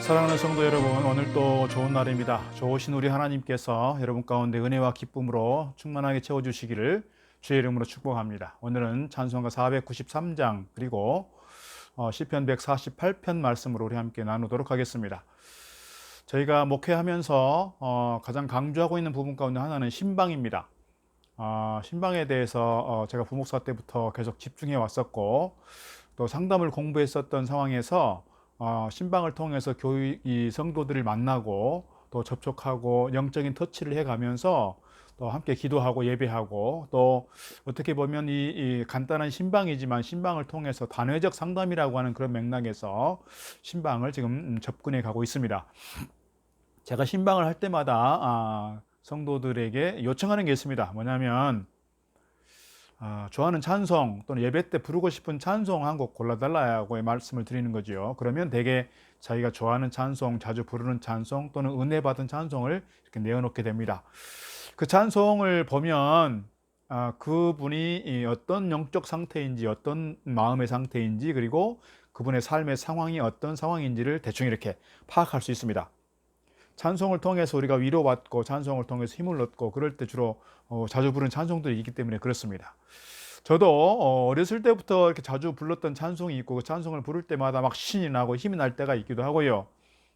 사랑하는 성도 여러분, 오늘 또 좋은 날입니다. 좋으신 우리 하나님께서 여러분 가운데 은혜와 기쁨으로 충만하게 채워주시기를 주의 이름으로 축복합니다. 오늘은 찬송가 493장 그리고 시편 148편 말씀으로 우리 함께 나누도록 하겠습니다. 저희가 목회하면서 가장 강조하고 있는 부분 가운데 하나는 신방입니다. 신방에 대해서 제가 부목사 때부터 계속 집중해 왔었고, 또 상담을 공부했었던 상황에서 신방을 통해서 이 성도들을 만나고 또 접촉하고 영적인 터치를 해가면서 또 함께 기도하고 예배하고, 또 어떻게 보면 이 간단한 신방이지만 신방을 통해서 단회적 상담이라고 하는 그런 맥락에서 신방을 지금 접근해 가고 있습니다. 제가 신방을 할 때마다 성도들에게 요청하는 게 있습니다. 뭐냐면 좋아하는 찬송 또는 예배 때 부르고 싶은 찬송 한 곡 골라달라고 말씀을 드리는 거죠. 그러면 대개 자기가 좋아하는 찬송, 자주 부르는 찬송 또는 은혜 받은 찬송을 이렇게 내어놓게 됩니다. 그 찬송을 보면 그분이 어떤 영적 상태인지, 어떤 마음의 상태인지, 그리고 그분의 삶의 상황이 어떤 상황인지를 대충 이렇게 파악할 수 있습니다. 찬송을 통해서 우리가 위로받고 찬송을 통해서 힘을 얻고 그럴 때 주로 자주 부르는 찬송들이 있기 때문에 그렇습니다. 저도 어렸을 때부터 이렇게 자주 불렀던 찬송이 있고, 그 찬송을 부를 때마다 막 신이 나고 힘이 날 때가 있기도 하고요.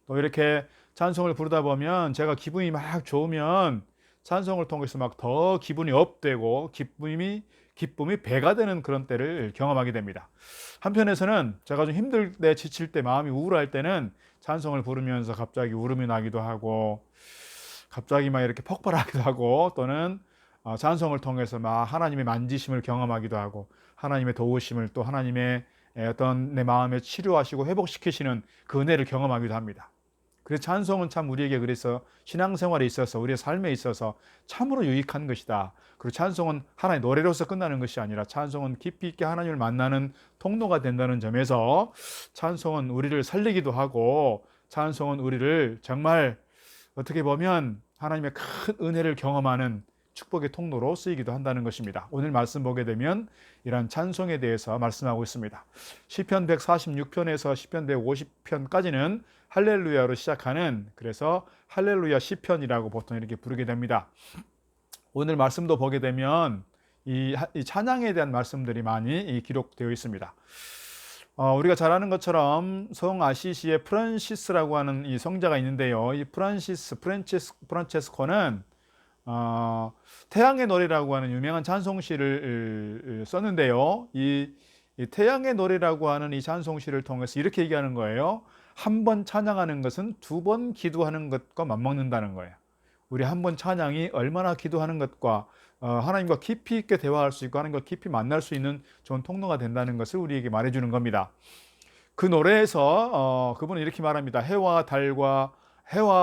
또 이렇게 찬송을 부르다 보면 제가 기분이 막 좋으면 찬송을 통해서 막 더 기분이 업되고 기쁨이 배가 되는 그런 때를 경험하게 됩니다. 한편에서는 제가 좀 힘들 때, 지칠 때, 마음이 우울할 때는 찬송을 부르면서 갑자기 울음이 나기도 하고, 갑자기 막 이렇게 폭발하기도 하고, 또는 찬송을 통해서 막 하나님의 만지심을 경험하기도 하고, 하나님의 도우심을, 또 하나님의 어떤 내 마음에 치료하시고 회복시키시는 그 은혜를 경험하기도 합니다. 그래서 찬송은 참 우리에게, 그래서 신앙생활에 있어서, 우리의 삶에 있어서 참으로 유익한 것이다. 그리고 찬송은 하나의 노래로서 끝나는 것이 아니라 찬송은 깊이 있게 하나님을 만나는 통로가 된다는 점에서 찬송은 우리를 살리기도 하고, 찬송은 우리를 정말 어떻게 보면 하나님의 큰 은혜를 경험하는 축복의 통로로 쓰이기도 한다는 것입니다. 오늘 말씀 보게 되면 이러한 찬송에 대해서 말씀하고 있습니다. 시편 146편에서 시편 150편까지는 할렐루야로 시작하는, 그래서 할렐루야 시편이라고 보통 이렇게 부르게 됩니다. 오늘 말씀도 보게 되면 이 찬양에 대한 말씀들이 많이 기록되어 있습니다. 우리가 잘 아는 것처럼 성 아시시의 프란시스라고 하는 이 성자가 있는데요. 이 프란체스코는 태양의 노래라고 하는 유명한 찬송시를 썼는데요. 이 태양의 노래라고 하는 이 찬송시를 통해서 이렇게 얘기하는 거예요. 한 번 찬양하는 것은 두 번 기도하는 것과 맞먹는다는 거예요. 우리 한 번 찬양이 얼마나 기도하는 것과 하나님과 깊이 있게 대화할 수 있고 하나님과 깊이 만날 수 있는 좋은 통로가 된다는 것을 우리에게 말해주는 겁니다. 그 노래에서 그분은 이렇게 말합니다. 해와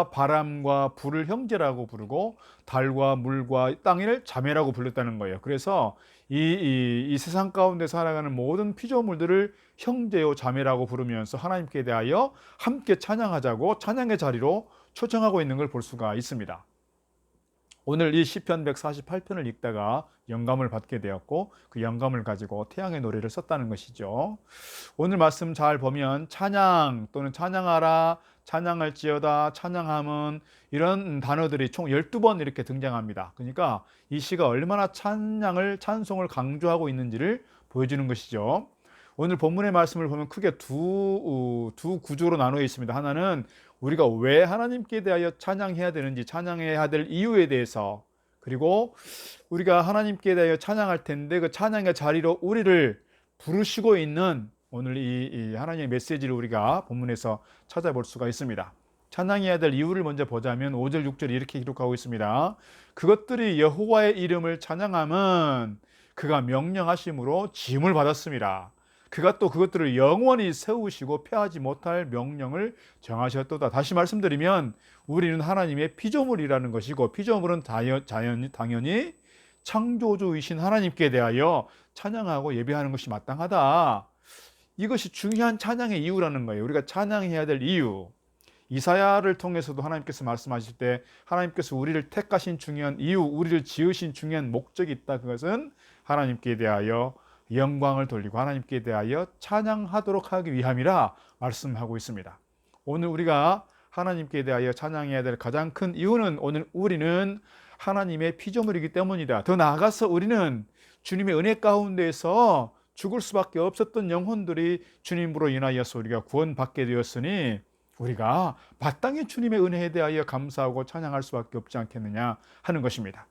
바람과 불을 형제라고 부르고 달과 물과 땅을 자매라고 불렀다는 거예요. 그래서 이 세상 가운데 살아가는 모든 피조물들을 형제요 자매라고 부르면서 하나님께 대하여 함께 찬양하자고 찬양의 자리로 초청하고 있는 걸 볼 수가 있습니다. 오늘 이 시편 148편을 읽다가 영감을 받게 되었고, 그 영감을 가지고 태양의 노래를 썼다는 것이죠. 오늘 말씀 잘 보면 찬양 또는 찬양하라, 찬양할지어다, 찬양함은, 이런 단어들이 총 12번 이렇게 등장합니다. 그러니까 이 시가 얼마나 찬송을 강조하고 있는지를 보여주는 것이죠. 오늘 본문의 말씀을 보면 크게 두 구조로 나누어 있습니다. 하나는 우리가 왜 하나님께 대하여 찬양해야 되는지, 찬양해야 될 이유에 대해서, 그리고 우리가 하나님께 대하여 찬양할 텐데 그 찬양의 자리로 우리를 부르시고 있는 오늘 이 하나님의 메시지를 우리가 본문에서 찾아볼 수가 있습니다. 찬양해야 될 이유를 먼저 보자면 5절 6절이 이렇게 기록하고 있습니다. 그것들이 여호와의 이름을 찬양함은 그가 명령하심으로 지음을 받았습니다. 그가 또 그것들을 영원히 세우시고 폐하지 못할 명령을 정하셨도다. 다시 말씀드리면 우리는 하나님의 피조물이라는 것이고, 피조물은 당연히 창조주이신 하나님께 대하여 찬양하고 예배하는 것이 마땅하다. 이것이 중요한 찬양의 이유라는 거예요. 우리가 찬양해야 될 이유. 이사야를 통해서도 하나님께서 말씀하실 때 하나님께서 우리를 택하신 중요한 이유, 우리를 지으신 중요한 목적이 있다. 그것은 하나님께 대하여 영광을 돌리고 하나님께 대하여 찬양하도록 하기 위함이라 말씀하고 있습니다. 오늘 우리가 하나님께 대하여 찬양해야 될 가장 큰 이유는 오늘 우리는 하나님의 피조물이기 때문이다. 더 나아가서 우리는 주님의 은혜 가운데에서 죽을 수밖에 없었던 영혼들이 주님으로 인하여서 우리가 구원받게 되었으니 우리가 마땅히 주님의 은혜에 대하여 감사하고 찬양할 수밖에 없지 않겠느냐 하는 것입니다.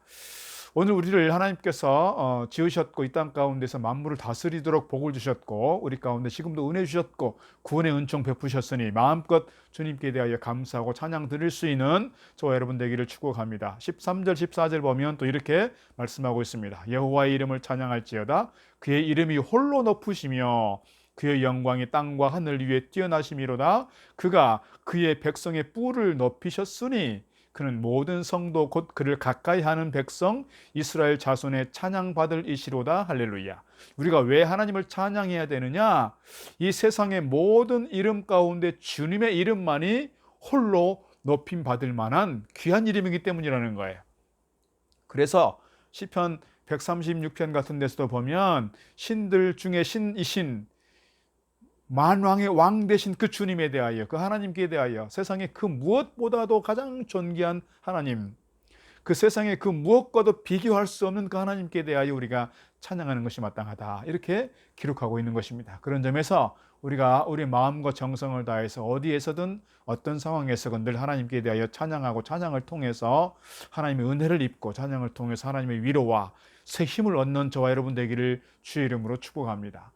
오늘 우리를 하나님께서 지으셨고 이 땅 가운데서 만물을 다스리도록 복을 주셨고 우리 가운데 지금도 은혜 주셨고 구원의 은총 베푸셨으니 마음껏 주님께 대하여 감사하고 찬양 드릴 수 있는 저와 여러분 되기를 축복합니다. 13절 14절 보면 또 이렇게 말씀하고 있습니다. 여호와의 이름을 찬양할지어다. 그의 이름이 홀로 높으시며 그의 영광이 땅과 하늘 위에 뛰어나심이로다. 그가 그의 백성의 뿔을 높이셨으니 그는 모든 성도 곧 그를 가까이 하는 백성 이스라엘 자손의 찬양받을 이시로다. 할렐루야. 우리가 왜 하나님을 찬양해야 되느냐? 이 세상의 모든 이름 가운데 주님의 이름만이 홀로 높임 받을 만한 귀한 이름이기 때문이라는 거예요. 그래서 시편 136편 같은 데서도 보면 신들 중에 신이신 만왕의 왕 되신 그 주님에 대하여, 그 하나님께 대하여 세상의 그 무엇보다도 가장 존귀한 하나님, 그 세상의 그 무엇과도 비교할 수 없는 그 하나님께 대하여 우리가 찬양하는 것이 마땅하다, 이렇게 기록하고 있는 것입니다. 그런 점에서 우리가 우리 마음과 정성을 다해서 어디에서든 어떤 상황에서든 늘 하나님께 대하여 찬양하고 찬양을 통해서 하나님의 은혜를 입고 찬양을 통해서 하나님의 위로와 새 힘을 얻는 저와 여러분 되기를 주의 이름으로 축복합니다.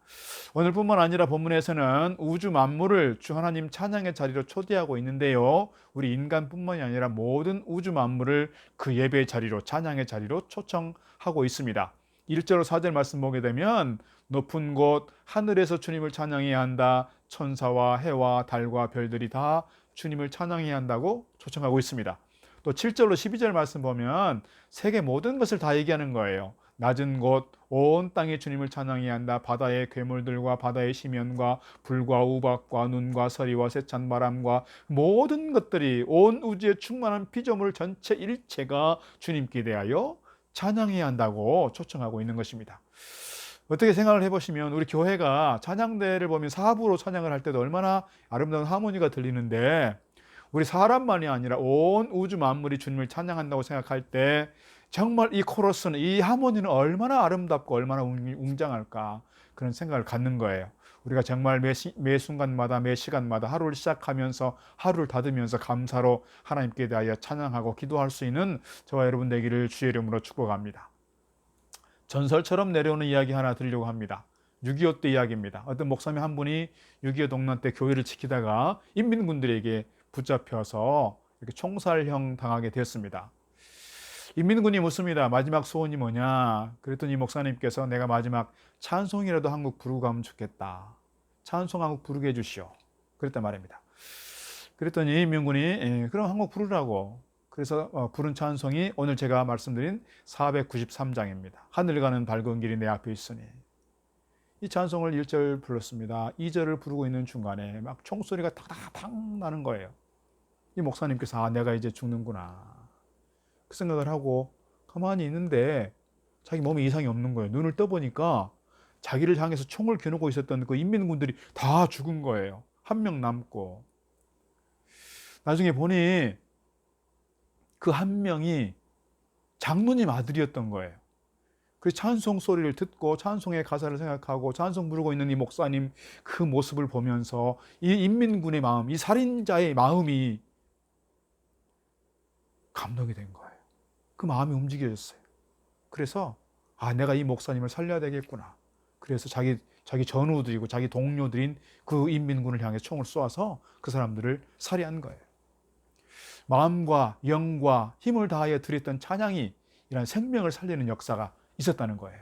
오늘뿐만 아니라 본문에서는 우주 만물을 주 하나님 찬양의 자리로 초대하고 있는데요, 우리 인간뿐만이 아니라 모든 우주 만물을 그 예배의 자리로, 찬양의 자리로 초청하고 있습니다. 1절 4절 말씀 보게 되면 높은 곳 하늘에서 주님을 찬양해야 한다. 천사와 해와 달과 별들이 다 주님을 찬양해야 한다고 초청하고 있습니다. 또 7절로 12절 말씀 보면 세계 모든 것을 다 얘기하는 거예요. 낮은 곳 온 땅에 주님을 찬양해야 한다. 바다의 괴물들과 바다의 심연과 불과 우박과 눈과 서리와 세찬 바람과 모든 것들이 온 우주에 충만한 피조물 전체 일체가 주님께 대하여 찬양해야 한다고 초청하고 있는 것입니다. 어떻게 생각을 해보시면 우리 교회가 찬양대를 보면 사부로 찬양을 할 때도 얼마나 아름다운 하모니가 들리는데, 우리 사람만이 아니라 온 우주 만물이 주님을 찬양한다고 생각할 때 정말 이 코러스는, 이 하모니는 얼마나 아름답고 얼마나 웅장할까, 그런 생각을 갖는 거예요. 우리가 정말 매 순간마다 매 시간마다 하루를 시작하면서 하루를 닫으면서 감사로 하나님께 대하여 찬양하고 기도할 수 있는 저와 여러분 되기를 주의 이름으로 축복합니다. 전설처럼 내려오는 이야기 하나 드리려고 합니다. 6.25 때 이야기입니다. 어떤 목사님 한 분이 6.25 동란 때 교회를 지키다가 인민군들에게 붙잡혀서 이렇게 총살형 당하게 되었습니다. 인민군이 묻습니다. 마지막 소원이 뭐냐? 그랬더니 목사님께서 내가 마지막 찬송이라도 한 곡 부르고 가면 좋겠다. 찬송 한 곡 부르게 해주시오. 그랬단 말입니다. 그랬더니 인민군이 그럼 한 곡 부르라고. 그래서 부른 찬송이 오늘 제가 말씀드린 493장입니다. 하늘 가는 밝은 길이 내 앞에 있으니. 이 찬송을 1절 불렀습니다. 2절을 부르고 있는 중간에 막 총소리가 탁탁탁 나는 거예요. 이 목사님께서 내가 이제 죽는구나, 그 생각을 하고 가만히 있는데 자기 몸에 이상이 없는 거예요. 눈을 떠보니까 자기를 향해서 총을 겨누고 있었던 그 인민군들이 다 죽은 거예요. 한 명 남고. 나중에 보니 그 한 명이 장로님 아들이었던 거예요. 그 찬송 소리를 듣고 찬송의 가사를 생각하고 찬송 부르고 있는 이 목사님 그 모습을 보면서 이 인민군의 마음, 이 살인자의 마음이 감동이 된 거예요. 그 마음이 움직여졌어요. 그래서 내가 이 목사님을 살려야 되겠구나. 그래서 자기 전우들이고 자기 동료들인 그 인민군을 향해 총을 쏘아서 그 사람들을 살해한 거예요. 마음과 영과 힘을 다하여 드렸던 찬양이 이런 생명을 살리는 역사가 있었다는 거예요.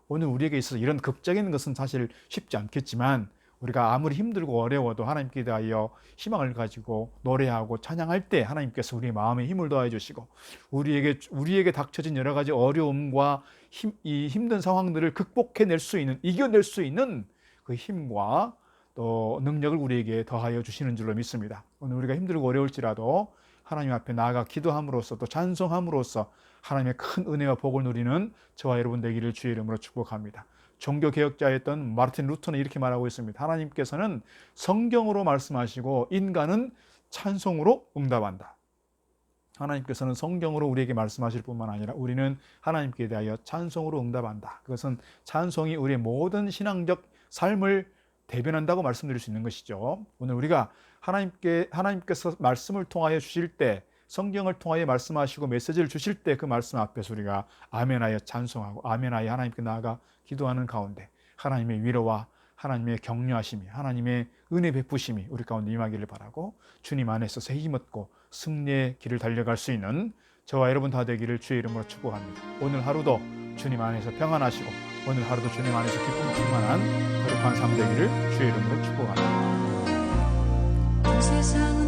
오늘 우리에게 있어서 이런 극적인 것은 사실 쉽지 않겠지만 우리가 아무리 힘들고 어려워도 하나님께 대하여 희망을 가지고 노래하고 찬양할 때 하나님께서 우리의 마음에 힘을 더해 주시고 우리에게 닥쳐진 여러 가지 어려움과 이 힘든 상황들을 극복해낼 수 있는, 이겨낼 수 있는 그 힘과 또 능력을 우리에게 더하여 주시는 줄로 믿습니다. 오늘 우리가 힘들고 어려울지라도 하나님 앞에 나아가 기도함으로써 또 찬송함으로써 하나님의 큰 은혜와 복을 누리는 저와 여러분 되기를 주의 이름으로 축복합니다. 종교개혁자였던 마르틴 루터는 이렇게 말하고 있습니다. 하나님께서는 성경으로 말씀하시고 인간은 찬송으로 응답한다. 하나님께서는 성경으로 우리에게 말씀하실 뿐만 아니라 우리는 하나님께 대하여 찬송으로 응답한다. 그것은 찬송이 우리의 모든 신앙적 삶을 대변한다고 말씀드릴 수 있는 것이죠. 오늘 우리가 하나님께서 말씀을 통하여 주실 때, 성경을 통하여 말씀하시고 메시지를 주실 때 그 말씀 앞에서 우리가 아멘하여 찬송하고 아멘하여 하나님께 나아가 기도하는 가운데 하나님의 위로와 하나님의 격려하심이, 하나님의 은혜 베푸심이 우리 가운데 임하기를 바라고, 주님 안에서 새 힘 얻고 승리의 길을 달려갈 수 있는 저와 여러분 다 되기를 주의 이름으로 축복합니다. 오늘 하루도 주님 안에서 평안하시고 오늘 하루도 주님 안에서 기쁨 충만한 거룩한 삶 되기를 주의 이름으로 축복합니다. 세상은